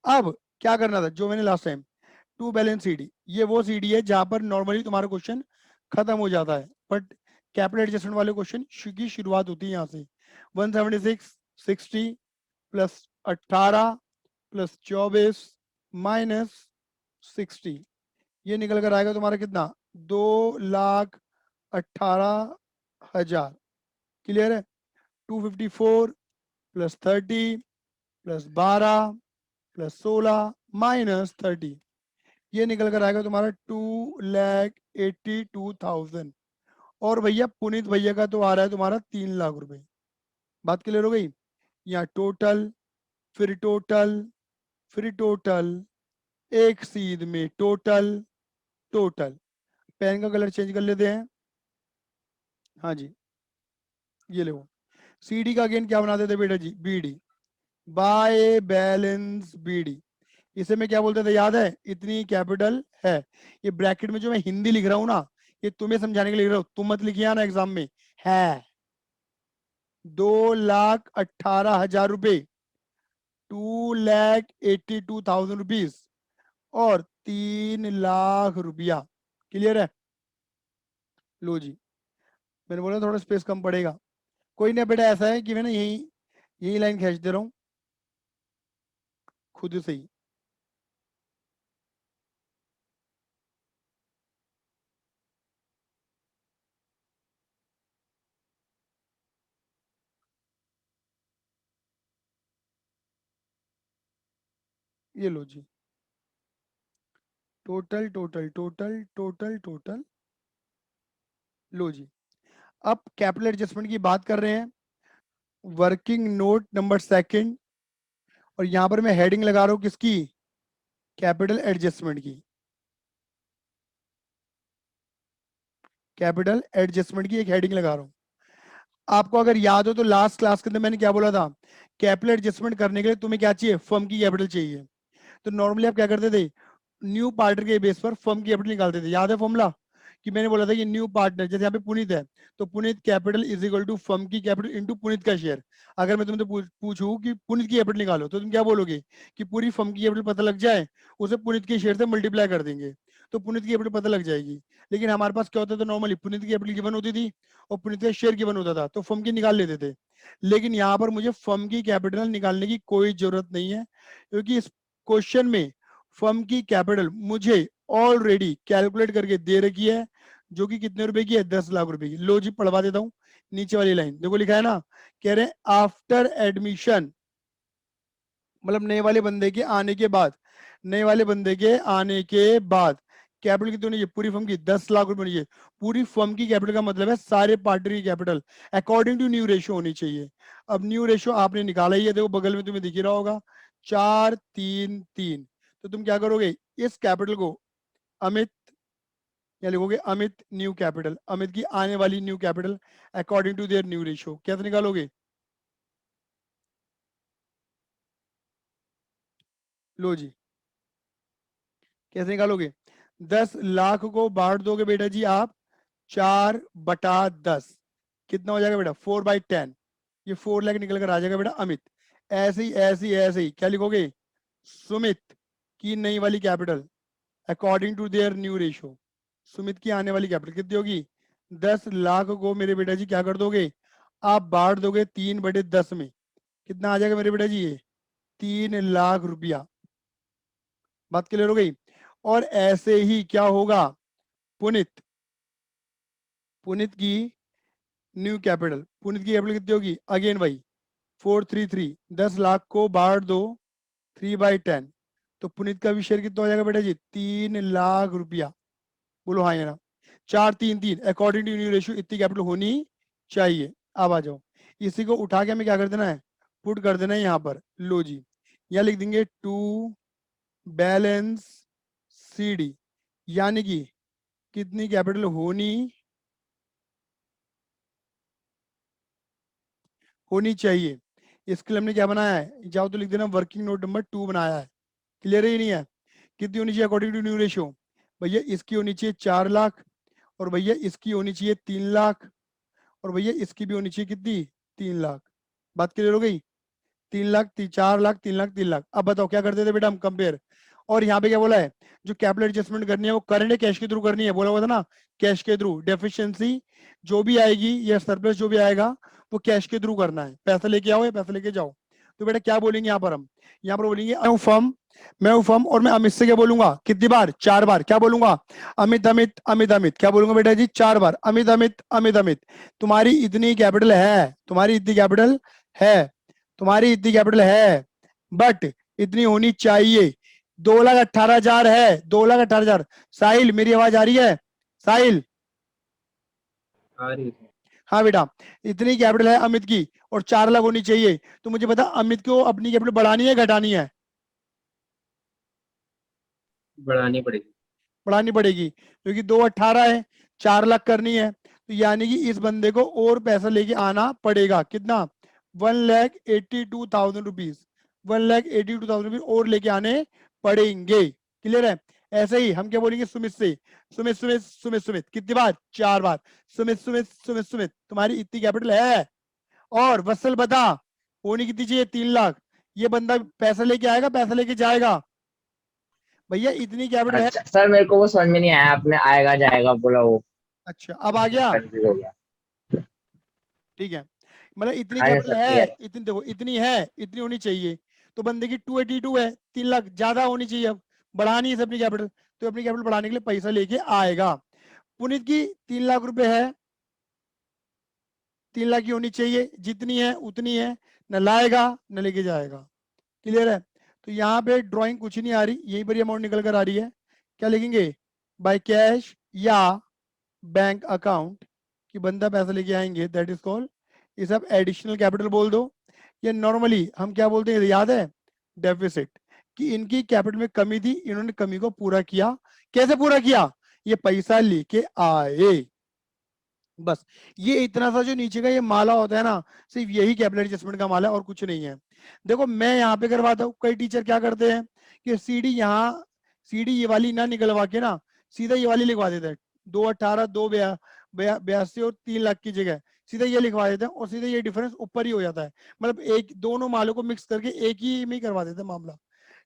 A: अब क्या करना था जो मैंने last time, to balance CD, ये वो सीडी है जहां पर नॉर्मली तुम्हारा क्वेश्चन खत्म हो जाता है, बट कैपिटल एडजस्टमेंट वाले क्वेश्चन की शुरुआत होती है यहाँ से। 176 60 प्लस 18 प्लस 24 माइनस 60, ये निकल कर आएगा तुम्हारा कितना, 2,18,000। क्लियर है? 254 प्लस 30 प्लस 12 प्लस 16 माइनस 30, ये निकल कर आएगा तुम्हारा 2,82,000। और भैया पुनीत भैया का तो आ रहा है तुम्हारा 3 लाख रुपए। बात क्लियर हो गई? यहाँ टोटल, फिर टोटल, फिर टोटल, एक सीध में टोटल, टोटल। पेन का कलर चेंज कर लेते हैं। हाँ जी, ये लो। सीडी का अगेन क्या बना देते बेटा जी, बीडी, बाय बैलेंस बीडी। इसे मैं क्या बोलते थे याद है? इतनी कैपिटल है। ये ब्रैकेट में जो मैं हिंदी लिख रहा हूँ ना, ये तुम्हें समझाने के लिए लिख रहा हूँ, तुम मत लिखिए ना एग्जाम में। है 2,18,000 रुपए, 2,82,000 रुपीज, और 3 लाख रुपया। क्लियर है? लो जी, मैंने बोला थोड़ा स्पेस कम पड़ेगा। कोई ना बेटा, ऐसा है कि मैं ना यही यही लाइन खींच दे रहा हूँ खुद से ही। ये लो जी, total total total total total. लो जी, अब कैपिटल एडजस्टमेंट की बात कर रहे हैं, वर्किंग नोट नंबर सेकंड, और यहां पर मैं हेडिंग लगा रहा हूं किसकी, कैपिटल एडजस्टमेंट की। कैपिटल एडजस्टमेंट की एक हेडिंग लगा रहा हूं। आपको अगर याद हो तो लास्ट क्लास के अंदर मैंने क्या बोला था, कैपिटल एडजस्टमेंट करने के लिए तुम्हें क्या चाहिए, फर्म की कैपिटल चाहिए। तो नॉर्मली आप क्या करते थे, न्यू पार्टनर के बेस पर फर्म की कैपिटल निकालते थे। याद है फॉर्मूला? कि मैंने बोला था कि न्यू पार्टनर, जैसे यहाँ पे पुनीत है, तो Puneet capital is equal to firm की कैपिटल इनटू पुनीत का शेयर। अगर मैं तुमसे पूछूं कि पुनीत की कैपिटल निकालो, तो तुम क्या बोलोगे कि पूरी फर्म की कैपिटल पता लग जाए, उसे पुनीत के शेयर से मल्टीप्लाई कर देंगे, तो पुनीत की कैपिटल पता लग जाएगी। लेकिन हमारे पास क्या होता था, नॉर्मली पुनीत की कैपिटल गिवन होती थी और पुनीत का शेयर गिवन होता था, तो फर्म की निकाल लेते थे। लेकिन यहाँ पर मुझे फर्म की कैपिटल निकालने की कोई जरूरत नहीं है, क्योंकि इस क्वेश्चन में फर्म की कैपिटल मुझे ऑलरेडी कैलकुलेट करके दे रखी है, जो कि कितने रुपए की है, 10 लाख रुपए की। लो जी पढ़वा देता हूं, नीचे वाली लाइन देखो, लिखा है ना, कह रहे हैं आफ्टर एडमिशन, मतलब नए वाले बंदे के आने के बाद, नए वाले बंदे के आने के बाद कैपिटल कितनी होनी चाहिए, पूरी फर्म की 10 लाख रुपए होनी चाहिए। पूरी फर्म की कैपिटल का मतलब है सारे पार्टनर की capital according to new ratio होनी चाहिए। अब न्यू रेशियो आपने निकाला ही है, देखो बगल में तुम्हें दिख ही रहा होगा, 4-3-3। तो तुम क्या करोगे, इस कैपिटल को अमित, या लिखोगे अमित न्यू कैपिटल, अमित की आने वाली new capital according to their new ratio, कैसे निकालोगे, लो जी कैसे निकालोगे, 10 लाख को बांट दोगे बेटा जी आप 4/10, कितना हो जाएगा बेटा, 4/10। ये 4 लाख निकल कर आ जाएगा बेटा अमित। ऐसे ही ऐसे ही ऐसे ही क्या लिखोगे, सुमित की नई वाली capital according to their new ratio. Sumit की आने वाली कैपिटल कितनी होगी, 10 लाख को मेरे बेटा जी क्या कर दोगे, आप बांट दोगे 3/10 में, कितना आ जाएगा मेरे बेटा जी, ये 3 लाख रुपया। बात क्लियर हो गई? और ऐसे ही क्या होगा, पुनित, पुनित की न्यू कैपिटल, पुनित की कैपिटल कितनी होगी, अगेन भाई 433, 10 लाख को बांट दो 3/10, तो पुनित का भी शेयर कितना हो जाएगा बेटा जी, 3 लाख रुपया। बोलो हाँ या ना, 4-3-3 अकॉर्डिंग टू न्यू रेशियो इतनी कैपिटल होनी चाहिए। अब आ जाओ, इसी को उठा के हमें क्या कर देना है, पुट कर देना है यहाँ पर। लो जी, यहाँ लिख देंगे टू बैलेंस सी डी, यानी कि कितनी कैपिटल होनी होनी चाहिए। इसके लिए हमने क्या बनाया है, जाओ तो लिख देना वर्किंग नोट नंबर 2 बनाया है। क्लियर ही नहीं है? कितनी होनी चाहिए अकॉर्डिंग टू न्यू रेशियो? भैया इसकी होनी चाहिए 4 लाख, और भैया इसकी होनी चाहिए 3 लाख, और भैया इसकी भी होनी चाहिए कितनी, 3 लाख। बात क्लियर हो गई? 3 लाख, 4 लाख, 3 लाख, 3 लाख। अब बताओ क्या करते थे बेटा हम, कंपेयर। और यहाँ पे क्या बोला है, जो कैपिटल एडजस्टमेंट करनी है वो करंट है कैश के थ्रू करनी है, बोला हुआ था ना, कैश के थ्रू। डेफिशिएंसी जो भी आएगी या सरप्लस जो भी आएगा वो कैश के थ्रू करना है, पैसा लेके आओ या पैसा लेके जाओ। तो बेटा क्या बोलेंगे यहाँ पर हम, यहाँ पर बोलेंगे मैं हूँ फर्म, और मैं अमित से क्या बोलूंगा, कितनी बार, 4 बार। क्या बोलूंगा, अमित अमित अमित अमित। क्या बोलूंगा बेटा जी, 4 बार, अमित अमित अमित अमित। तुम्हारी इतनी कैपिटल है, तुम्हारी इतनी कैपिटल है, तुम्हारी इतनी कैपिटल है, बट इतनी होनी चाहिए। 2,18,000 है, 2,18,000। साहिल मेरी आवाज आ रही है? साहिल,
B: आ रही है।
A: हाँ बेटा, इतनी कैपिटल है अमित की और 4 लाख होनी चाहिए। तो मुझे बता अमित को अपनी कैपिटल बढ़ानी है घटानी है?
B: बढ़ानी पड़ेगी।
A: बढ़ानी पड़ेगी, क्योंकि 2,18 है, 4 लाख करनी है, तो यानी कि इस बंदे को और पैसा लेके आना पड़ेगा। कितना, 1,82,000 रुपीज, 1,82,000 रुपीज और लेके आने पड़ेंगे। क्लियर है? ऐसे ही हम क्या बोलेंगे सुमित से, सुमित सुमित सुमित सुमित, कितनी बार, 4 बार। सुमित सुमित सुमित सुमित, तुम्हारी इतनी कैपिटल है, और वत्सल बता होनी कितनी चाहिए, 3 लाख। ये बंदा पैसा लेके आएगा पैसा लेके जाएगा? भैया इतनी कैपिटल है।
C: अच्छा सर, मेरे को वो समझ में नहीं आया, आपने आएगा जाएगा बोला वो,
A: अच्छा अब आ गया?
C: कंफ्यूज हो गया।
A: ठीक है, मतलब इतनी
C: हाँ जी
A: कैपिटल
C: सर,
A: है,
C: क्लियर है।
A: इतनी देखो इतनी है, इतनी होनी चाहिए। तो बंदे की 282 है, 3 लाख ज्यादा होनी चाहिए। अब बढ़ानी है अपनी कैपिटल, तो अपनी कैपिटल बढ़ाने के लिए पैसा लेके आएगा। पुनीत की 3 लाख रुपए है, 3 लाख की होनी चाहिए, जितनी है उतनी है, न लाएगा न लेके जाएगा। क्लियर है? तो यहाँ पे ड्राइंग कुछ नहीं आ रही, यहीं पर अमाउंट निकल कर आ रही है। क्या लिखेंगे, बाय कैश या बैंक अकाउंट, कि बंदा पैसा लेके आएंगे, दैट इज कॉल्ड, ये सब एडिशनल कैपिटल बोल दो। ये नॉर्मली हम क्या बोलते हैं, याद है, डेफिसिट, कि इनकी कैपिटल में कमी थी, इन्होंने कमी को पूरा किया। कैसे पूरा किया, ये पैसा लेके आए। बस ये इतना सा जो नीचे का ये माला होता है ना, सिर्फ यही कैपिटल एडजस्टमेंट का माला है और कुछ नहीं है। देखो मैं यहाँ पे करवाता हूँ, कई टीचर क्या करते हैं कि सीडी यहाँ, सीडी ये वाली ना निकलवा के ना सीधा ये वाली लिखवा देते हैं, 2,18, 2,82 और 3 लाख की जगह सीधा ये लिखवा देते हैं, और सीधा ये डिफरेंस ऊपर ही हो जाता है। मतलब एक दोनों मालों को मिक्स करके एक ही में ही करवा देते हैं मामला।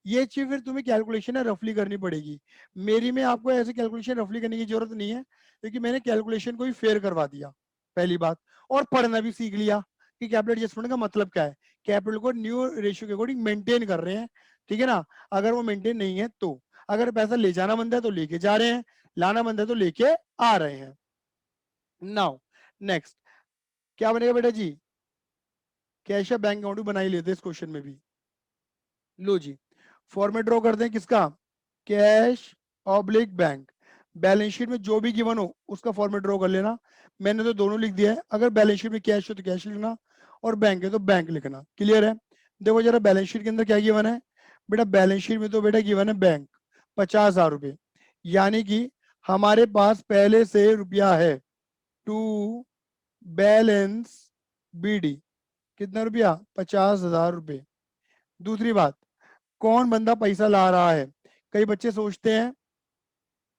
A: ये चीज फिर तुम्हें कैलकुलेशन है रफली करनी पड़ेगी। मेरी में आपको ऐसे कैलकुलेशन रफली करने की जरूरत नहीं है, क्योंकि मैंने कैलकुलेशन को ही फेयर करवा दिया, पहली बात। और पढ़ना भी सीख लिया कि कैपिटल एडजस्टमेंट का मतलब क्या है, कैपिटल को न्यू रेशियो के अकॉर्डिंग मेंटेन कर रहे हैं। ठीक है ना? अगर वो मेंटेन नहीं है तो, अगर पैसा ले जाना बनता है तो लेके जा रहे हैं, लाना बनता है तो लेके आ रहे हैं। नाउ नेक्स्ट क्या बनेगा बेटा जी, कैश या बैंक अकाउंट भी बना ही लेते हैं इस क्वेश्चन में भी। लो जी, फॉर्मेट ड्रॉ करते हैं किसका, cash oblique bank. Balance sheet में जो भी गिवन हो उसका फॉर्मेट ड्रॉ कर लेना। मैंने तो दोनों लिख दिया है, अगर बैलेंस शीट में कैश हो तो कैश लिखना, और बैंक है तो बैंक लिखना। क्लियर है? देखो जरा बैलेंस शीट के अंदर क्या गिवन है बेटा, बैलेंस शीट में तो बेटा गिवन है बैंक 50,000 रुपये, यानी कि हमारे पास पहले से रुपया है। टू बैलेंस बीडी, कितना रुपया, 50,000 रुपये। दूसरी बात, कौन बंदा पैसा ला रहा है? कई बच्चे सोचते हैं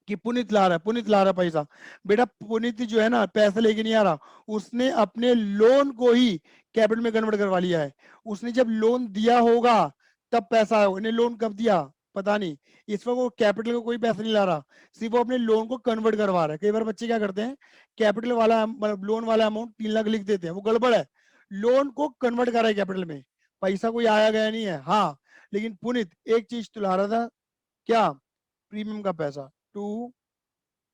A: कि पुनीत ला रहा है, पुनीत ला रहा है पैसा। बेटा पुनीत जो है ना पैसा लेके नहीं आ रहा, उसने अपने लोन को ही कैपिटल में कन्वर्ट करवा लिया है। उसने जब लोन दिया होगा तब पैसा आया, उन्हें लोन कब दिया पता नहीं। इस वक्त वो कैपिटल को कोई पैसा नहीं ला रहा, सिर्फ वो अपने लोन को कन्वर्ट करवा रहा है। कई बार बच्चे क्या करते हैं, कैपिटल वाला मतलब लोन वाला अमाउंट 3 लाख लिख देते हैं, वो गड़बड़ है। लोन को कन्वर्ट करा है कैपिटल में, पैसा कोई आया गया नहीं है। हाँ लेकिन पुनीत एक चीज तो ला रहा था, क्या, प्रीमियम का पैसा, टू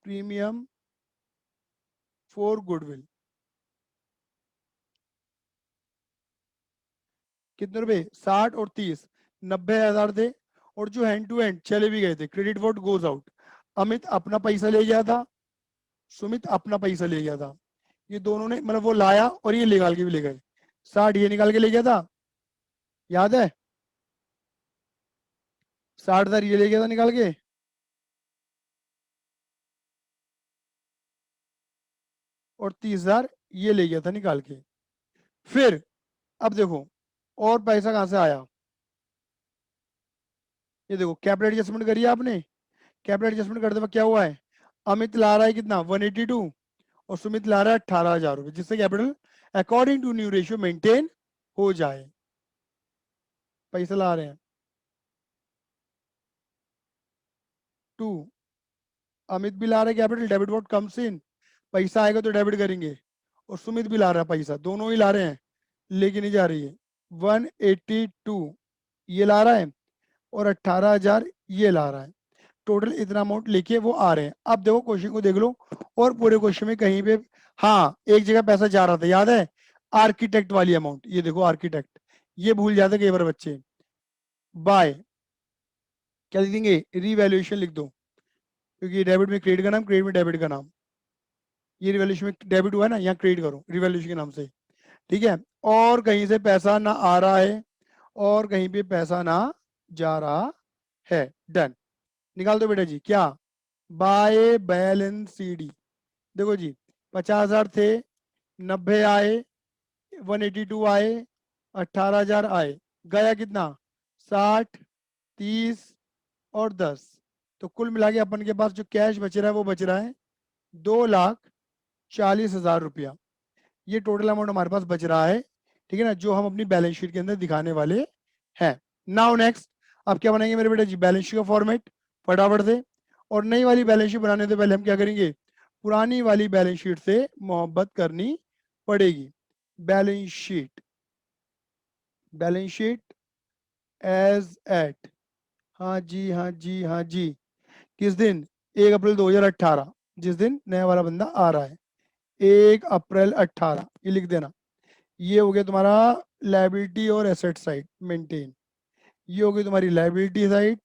A: प्रीमियम फॉर गुडविल। कितने रुपए, 60 और 30, 90,000 थे। और जो हैंड टू हैंड चले भी गए थे, credit vote goes out. Amit अपना पैसा ले गया था, सुमित अपना पैसा ले गया था। ये दोनों ने मतलब वो लाया और ये निकाल के भी ले गए। 60 ये निकाल के ले गया था, याद है, 60,000 ये ले गया था निकाल के, और 30,000 ये ले गया था निकाल के। फिर अब देखो और पैसा कहां से आया, ये देखो कैपिटल एडजस्टमेंट करिए आपने, कैपिटल एडजस्टमेंट करते वक्त क्या हुआ है, अमित ला रहा है कितना 182 और सुमित ला रहा है 18,000 रुपये, जिससे capital according to new ratio maintain हो जाए। पैसा ला रहे हैं 2, अमित भी ला रहा है capital, debit what comes in, पैसा आएगा तो डेबिट करेंगे, और सुमित भी ला रहा है पैसा, दोनों ही ला रहे हैं, लेके नहीं जा रही है। 182 ये ला रहा है और 18,000 ये ला रहा है, टोटल इतना अमाउंट लेके वो आ रहे हैं। अब देखो क्वेश्चन को देख लो, और पूरे क्वेश्चन में कहीं पे, हाँ एक जगह पैसा जा रहा था याद है, आर्किटेक्ट वाली अमाउंट, ये देखो आर्किटेक्ट, ये भूल जाते कई बार बच्चे। बाय क्या लिख देंगे, रिवैल्यूएशन लिख दो, क्योंकि डेबिट में क्रेडिट का नाम, क्रेडिट में डेबिट का नाम, ये रिवैल्यूएशन में डेबिट हुआ है ना, यहाँ क्रेडिट करो रिवैल्यूएशन के नाम से, ठीक है। और कहीं से पैसा ना आ रहा है और कहीं पे पैसा ना जा रहा है, डन। निकाल दो बेटा जी, क्या बाय बैलेंस सीडी, देखो जी 50,000 थे, 90 आए, 182 आए, 18,000 आए, गया कितना 60, 30 और 10, तो कुल मिला के अपन के पास जो कैश बच रहा है वो बच रहा है 2,40,000 रुपया, ये टोटल अमाउंट हमारे पास बच रहा है, ठीक है ना, जो हम अपनी बैलेंस शीट के अंदर दिखाने वाले हैं। नाउ नेक्स्ट, अब क्या बनाएंगे मेरे बेटा जी, बैलेंस शीट का फॉर्मेट फटाफट से, और नई वाली बैलेंस शीट बनाने से पहले हम क्या करेंगे, पुरानी वाली बैलेंस शीट से मोहब्बत करनी पड़ेगी। Balance sheet, balance sheet as at, हाँ जी हाँ जी हाँ जी, किस दिन, 1 अप्रैल 2018, जिस दिन नया वाला बंदा आ रहा है, 1 अप्रैल 18, ये लिख देना। ये हो गया तुम्हारा लायबिलिटी और एसेट साइड मेंटेन, ये हो गई तुम्हारी liability side,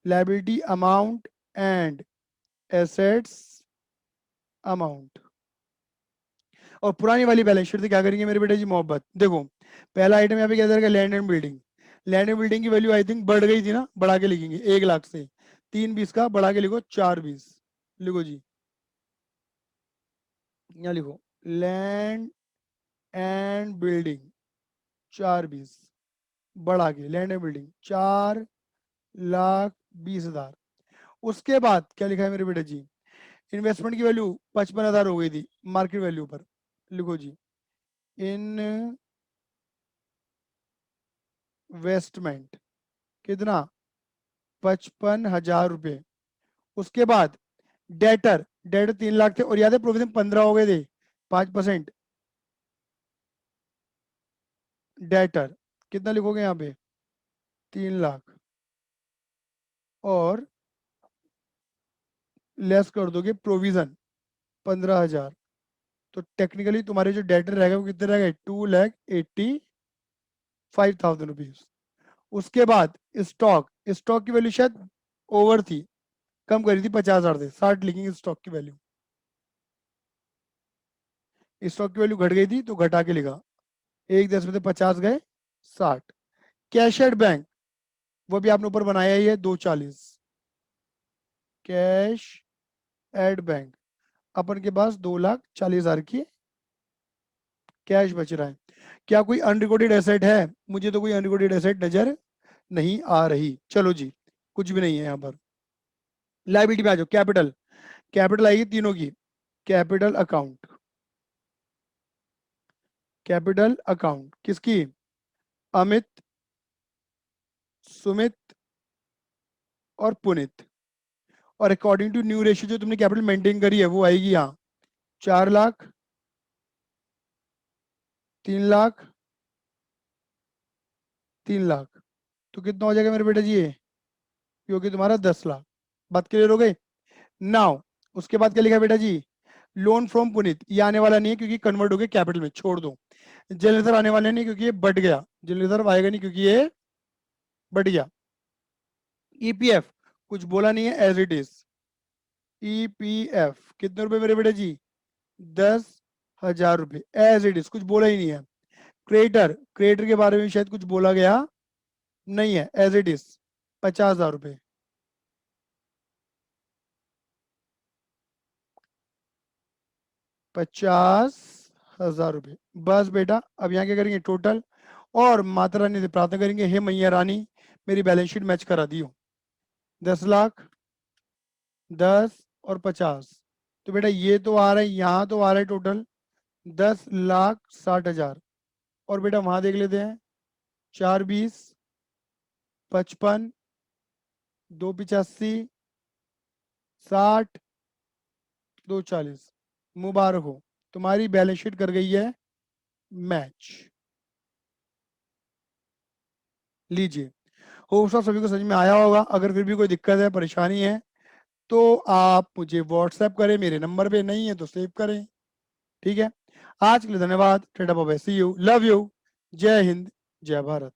A: liability amount and assets amount. और पुरानी वाली बैलेंस शीट से क्या करेंगे मेरे बेटे जी मोहब्बत, देखो पहला आइटम यहाँ पे क्या करेगा, land and building, land and building की वैल्यू आई थिंक बढ़ गई थी ना, बढ़ा के लिखेंगे 1 लाख से, 3 20 का बढ़ा के लिखो 4 20, लिखो जी, यहाँ लिखो लैंड एंड बिल्डिंग 4 20, बढ़ा के लैंड एंड बिल्डिंग 4,20,000। उसके बाद क्या लिखा है मेरे बेटे जी, इन्वेस्टमेंट की वैल्यू 55,000 हो गई थी मार्केट वैल्यू पर, लिखो जी इन्वेस्टमेंट कितना 55,000 रुपये। उसके बाद डेटर, डेटर 3 लाख थे, और याद है प्रोविजन 15 हो गए थे, 5%, डेटर कितना लिखोगे यहाँ पे 3 लाख, और लेस कर दोगे प्रोविजन 15,000, तो टेक्निकली तुम्हारे जो डेटर रहेगा वो कितने रहेगा 2,85,000 रुपीज। उसके बाद स्टॉक, स्टॉक की वैल्यू शायद ओवर थी, कम करी थी 50,000 से, 60 लिखेंगे स्टॉक की वैल्यू, स्टॉक की वैल्यू घट गई थी तो घटा के लिखा, 1 10 में से 50 गए 60। कैश एट बैंक, वो भी आपने ऊपर बनाया ही है 240, कैश एट बैंक अपन के पास 2,40,000 की कैश बच रहा है। क्या कोई अनरिकॉर्डेड एसेट है, मुझे तो कोई अनरिकॉर्डेड एसेट नजर नहीं आ रही, चलो जी कुछ भी नहीं है यहाँ पर। लाइबिलिटी में आ जाओ, कैपिटल, कैपिटल आएगी तीनों की, कैपिटल अकाउंट, कैपिटल अकाउंट किसकी, अमित, सुमित और पुनित, और अकॉर्डिंग टू न्यू रेशियो जो तुमने कैपिटल मेंटेन करी है वो आएगी यहाँ 4 लाख, 3 लाख, 3 लाख, तो कितना हो जाएगा मेरे बेटा जी ये, क्योंकि तुम्हारा 10 लाख, बात क्लियर हो गई। नाउ उसके बाद क्या लिखा है बेटा जी, लोन फ्रॉम पुनीत, ये आने वाला नहीं है क्योंकि कन्वर्ट हो गया कैपिटल में, छोड़ दो। जेल रिजर्व आने वाले नहीं क्योंकि ये बढ़ गया, जेल रिजर्व आएगा नहीं क्योंकि ये बढ़ गया। ईपीएफ कुछ बोला नहीं है, एज इट इज, ईपीएफ कितने रुपए मेरे बेटे जी 10,000 रुपये, एज इट इज, कुछ बोला ही नहीं है। क्रेडिटर, क्रेडिटर के बारे में शायद कुछ बोला गया नहीं है, एज इट इज 50,000 रुपये। 50 1000 रुपये। बस बेटा अब यहाँ क्या करेंगे टोटल, और माता रानी से प्रार्थना करेंगे, हे मैया रानी मेरी बैलेंस शीट मैच करा दियो। 10 लाख, 10 और 50, तो बेटा ये तो आ रहा है, यहाँ तो आ रहा है टोटल 10,60,000। और बेटा वहां देख लेते हैं, 4 20 55, 2 85, 60, 2 40। मुबारक हो, तुम्हारी बैलेंस शीट कर गई है मैच। लीजिए, होप सो सभी को समझ में आया होगा। अगर फिर भी कोई दिक्कत है, परेशानी है, तो आप मुझे व्हाट्सएप करें, मेरे नंबर पे नहीं है तो सेव करें। ठीक है, आज के लिए धन्यवाद। Tata bye bye, see you, love you, जय हिंद, जय भारत।